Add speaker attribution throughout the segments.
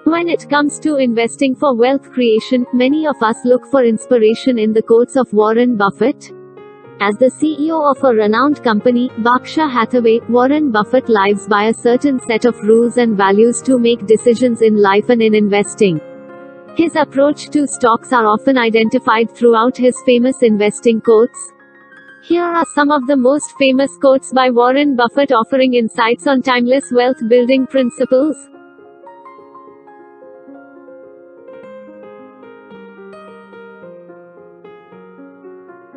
Speaker 1: When it comes to investing for wealth creation, many of us look for inspiration in the quotes of Warren Buffett. As the CEO of a renowned company, Berkshire Hathaway, Warren Buffett lives by a certain set of rules and values to make decisions in life and in investing. His approach to stocks are often identified throughout his famous investing quotes. Here are some of the most famous quotes by Warren Buffett offering insights on timeless wealth building principles.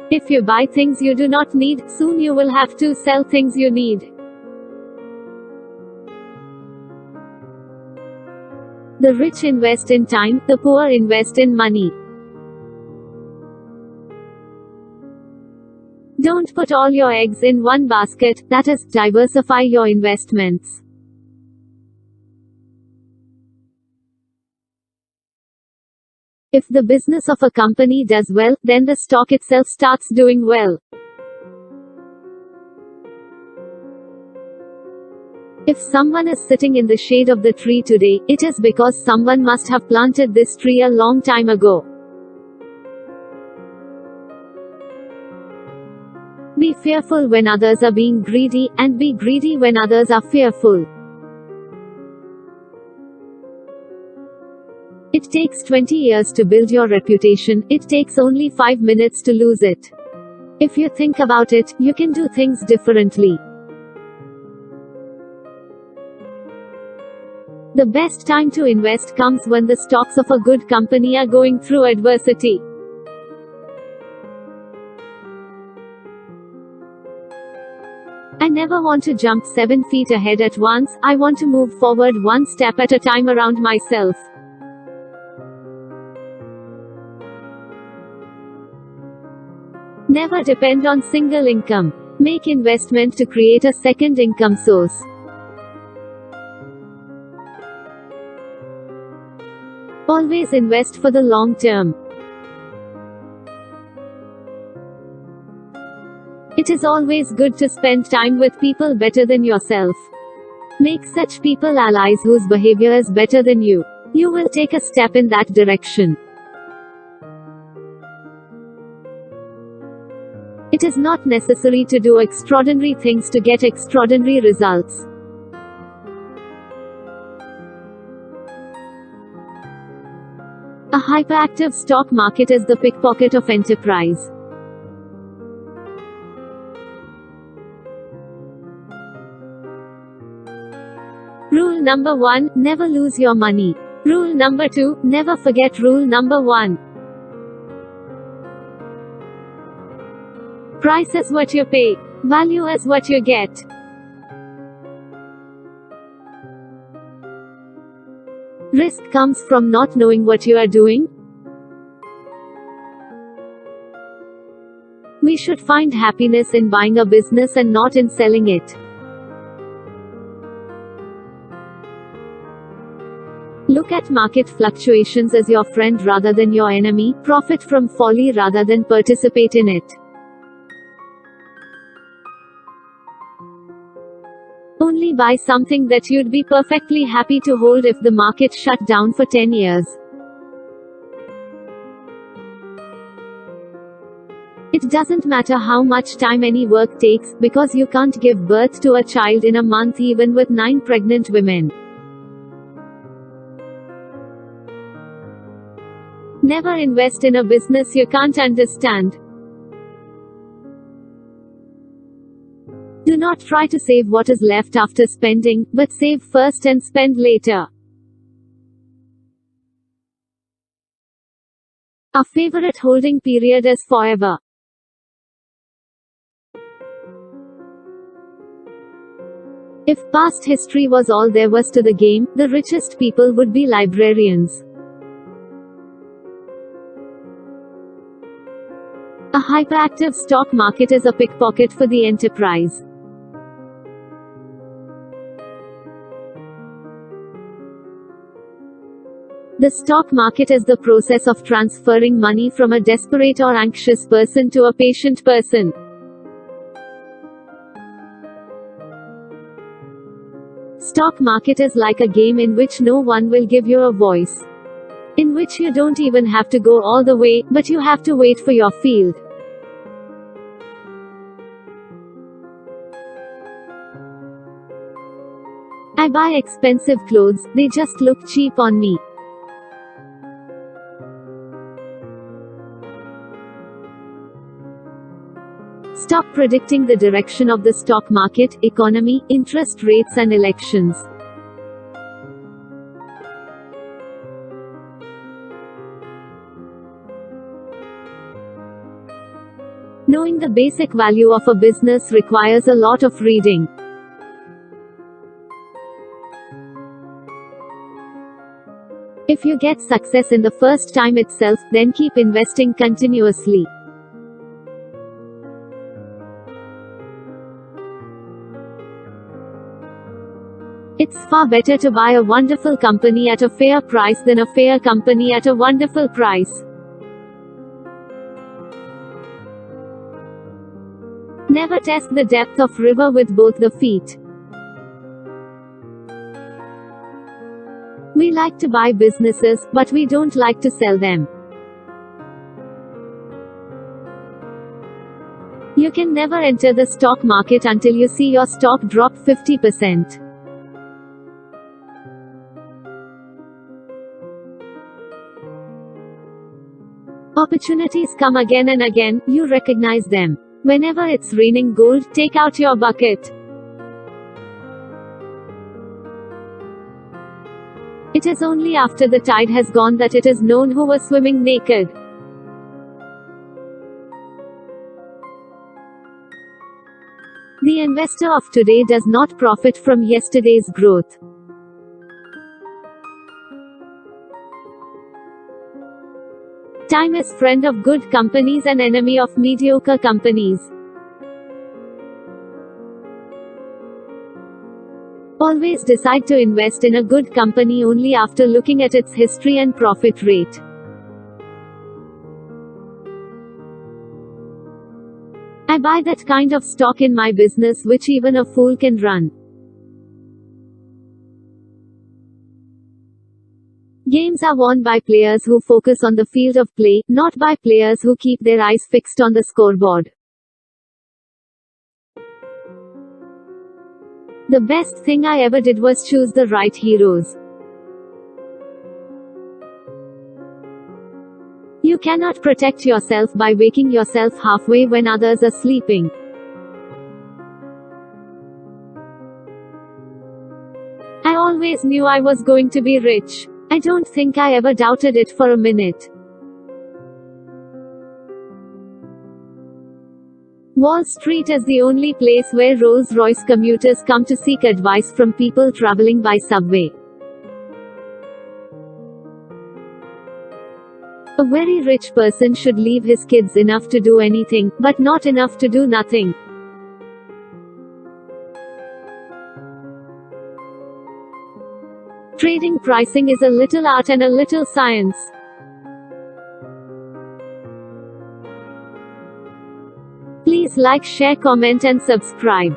Speaker 1: If you buy things you do not need, soon you will have to sell things you need. The rich invest in time, the poor invest in money. Don't put all your eggs in one basket, that is, diversify your investments. If the business of a company does well, then the stock itself starts doing well. If someone is sitting in the shade of the tree today, it is because someone must have planted this tree a long time ago. Be fearful when others are being greedy, and be greedy when others are fearful. It takes 20 years to build your reputation, it takes only 5 minutes to lose it. If you think about it, you can do things differently. The best time to invest comes when the stocks of a good company are going through adversity. I never want to jump 7 feet ahead at once, I want to move forward one step at a time around myself. Never depend on single income. Make investment to create a second income source. Always invest for the long term. It is always good to spend time with people better than yourself. Make such people allies whose behavior is better than you. You will take a step in that direction. It is not necessary to do extraordinary things to get extraordinary results. A hyperactive stock market is the pickpocket of enterprise. Rule number 1, never lose your money. Rule number 2, never forget rule number 1. Price is what you pay. Value is what you get. Risk comes from not knowing what you are doing. We should find happiness in buying a business and not in selling it. Look at market fluctuations as your friend rather than your enemy. Profit from folly rather than participate in it. Only buy something that you'd be perfectly happy to hold if the market shut down for 10 years. It doesn't matter how much time any work takes, because you can't give birth to a child in a month even with 9 pregnant women. Never invest in a business you can't understand. Do not try to save what is left after spending, but save first and spend later. Our favorite holding period is forever. If past history was all there was to the game, the richest people would be librarians. A hyperactive stock market is a pickpocket for the enterprise. The stock market is the process of transferring money from a desperate or anxious person to a patient person. Stock market is like a game in which no one will give you a voice. In which you don't even have to go all the way, but you have to wait for your field. I buy expensive clothes, they just look cheap on me. Stop predicting the direction of the stock market, economy, interest rates and elections. Knowing the basic value of a business requires a lot of reading. If you get success in the first time itself, then keep investing continuously. It's far better to buy a wonderful company at a fair price than a fair company at a wonderful price. Never test the depth of river with both the feet. We like to buy businesses, but we don't like to sell them. You can never enter the stock market until you see your stock drop 50%. Opportunities come again and again, you recognize them. Whenever it's raining gold, take out your bucket. It is only after the tide has gone that it is known who was swimming naked. The investor of today does not profit from yesterday's growth. Time is friend of good companies and enemy of mediocre companies. Always decide to invest in a good company only after looking at its history and profit rate. I buy that kind of stock in my business which even a fool can run. Games are won by players who focus on the field of play, not by players who keep their eyes fixed on the scoreboard. The best thing I ever did was choose the right heroes. You cannot protect yourself by waking yourself halfway when others are sleeping. I always knew I was going to be rich. I don't think I ever doubted it for a minute. Wall Street is the only place where Rolls-Royce commuters come to seek advice from people traveling by subway. A very rich person should leave his kids enough to do anything, but not enough to do nothing. Trading pricing is a little art and a little science. Please like, share, comment and subscribe.